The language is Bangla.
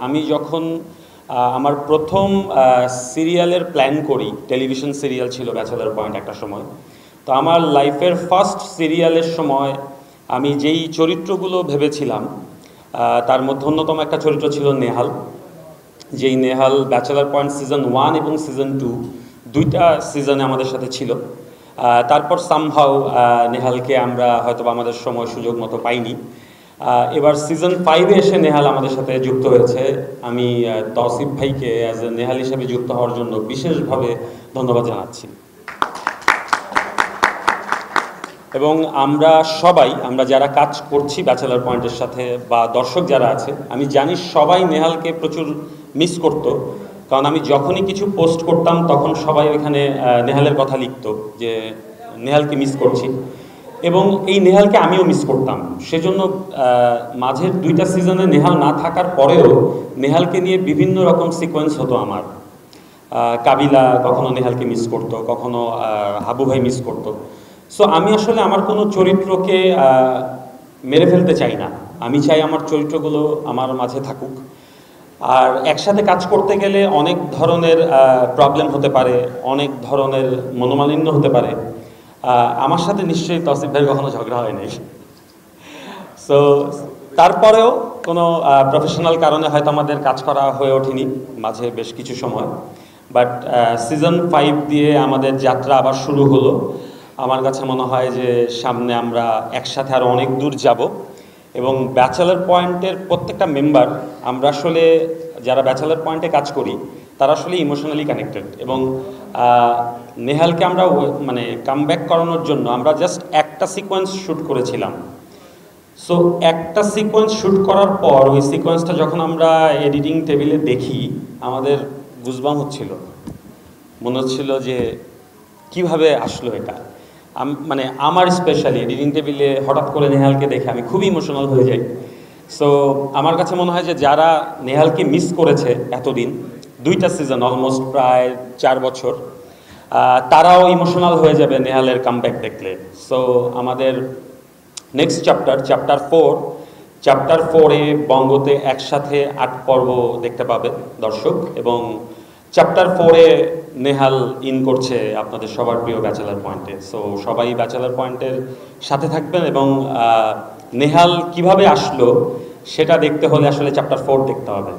আমি যখন আমার প্রথম সিরিয়ালের প্ল্যান করি, টেলিভিশন সিরিয়াল ছিল ব্যাচেলার পয়েন্ট একটা সময়। তো আমার লাইফের ফার্স্ট সিরিয়ালের সময় আমি যেই চরিত্রগুলো ভেবেছিলাম তার মধ্যে অন্যতম একটা চরিত্র ছিল নেহাল। যেই নেহাল ব্যাচেলার পয়েন্ট সিজন 1 এবং সিজন 2 দুইটা সিজনে আমাদের সাথে ছিল। তারপর সামহাউ নেহালকে আমরা হয়তো আমাদের সময় সুযোগ মতো পাইনি। এবার সিজন 5-এ এসে নেহাল আমাদের সাথে যুক্ত হয়েছে। আমি তৌসিফ ভাইকে অ্যাজ এ নেহাল হিসেবে যুক্ত হওয়ার জন্য বিশেষভাবে ধন্যবাদ জানাচ্ছি। এবং আমরা যারা কাজ করছি ব্যাচেলার পয়েন্টের সাথে বা দর্শক যারা আছে, আমি জানি সবাই নেহালকে প্রচুর মিস করত। কারণ আমি যখনই কিছু পোস্ট করতাম তখন সবাই ওইখানে নেহালের কথা লিখতো যে নেহালকে মিস করছি, এবং এই নেহালকে আমিও মিস করতাম। সেজন্য মাঝের দুইটা সিজনে নেহাল না থাকার পরেও নেহালকে নিয়ে বিভিন্ন রকম সিকোয়েন্স হতো আমার। কাবিলা কখনো নেহালকে মিস করতো, কখনো হাবু ভাই মিস করতো। সো আমি আসলে আমার কোনো চরিত্রকে মেরে ফেলতে চাই না, আমি চাই আমার চরিত্রগুলো আমার মাঝে থাকুক। আর একসাথে কাজ করতে গেলে অনেক ধরনের প্রবলেম হতে পারে, অনেক ধরনের মনোমালিন্য হতে পারে। আমার সাথে নিশ্চয়ই তৌসিফ ভাইয়ের কখনো ঝগড়া হয় নাই। সো তারপরেও কোনো প্রফেশনাল কারণে হয়তো আমাদের কাজ করা হয়ে ওঠেনি মাঝে বেশ কিছু সময়। বাট সিজন 5 দিয়ে আমাদের যাত্রা আবার শুরু হলো। আমার কাছে মনে হয় যে সামনে আমরা একসাথে আরও অনেক দূর যাব। এবং ব্যাচেলার পয়েন্টের প্রত্যেকটা মেম্বার, আমরা আসলে যারা ব্যাচেলার পয়েন্টে কাজ করি তারা আসলে ইমোশনালি কানেক্টেড। এবং নেহালকে আমরা মানে কামব্যাক করানোর জন্য আমরা জাস্ট একটা সিকোয়েন্স শ্যুট করেছিলাম। সো একটা সিকোয়েন্স শ্যুট করার পর ওই সিকোয়েন্সটা যখন আমরা এডিটিং টেবিলে দেখি, আমাদের গুজবাম হচ্ছিল, মনে হচ্ছিল যে কিভাবে আসলো এটা। মানে আমার স্পেশালি এডিটিং টেবিলে হঠাৎ করে নেহালকে দেখে আমি খুবই ইমোশনাল হয়ে যাই। সো আমার কাছে মনে হয় যে যারা নেহালকে মিস করেছে এতদিন, দুইটা সিজন অলমোস্ট প্রায় 4 বছর, তারাও ইমোশনাল হয়ে যাবে নেহালের কামব্যাক দেখলে। সো আমাদের নেক্সট চ্যাপ্টার 4-এ বঙ্গতে একসাথে 8 পর্ব দেখতে পাবে দর্শক। এবং চ্যাপ্টার 4-এ নেহাল ইন করছে আপনাদের সবার প্রিয় ব্যাচেলার পয়েন্টে। সো সবাই ব্যাচেলার পয়েন্টের সাথে থাকবেন। এবং নেহাল কিভাবে আসলো সেটা দেখতে হলে আসলে চ্যাপ্টার 4 দেখতে হবে।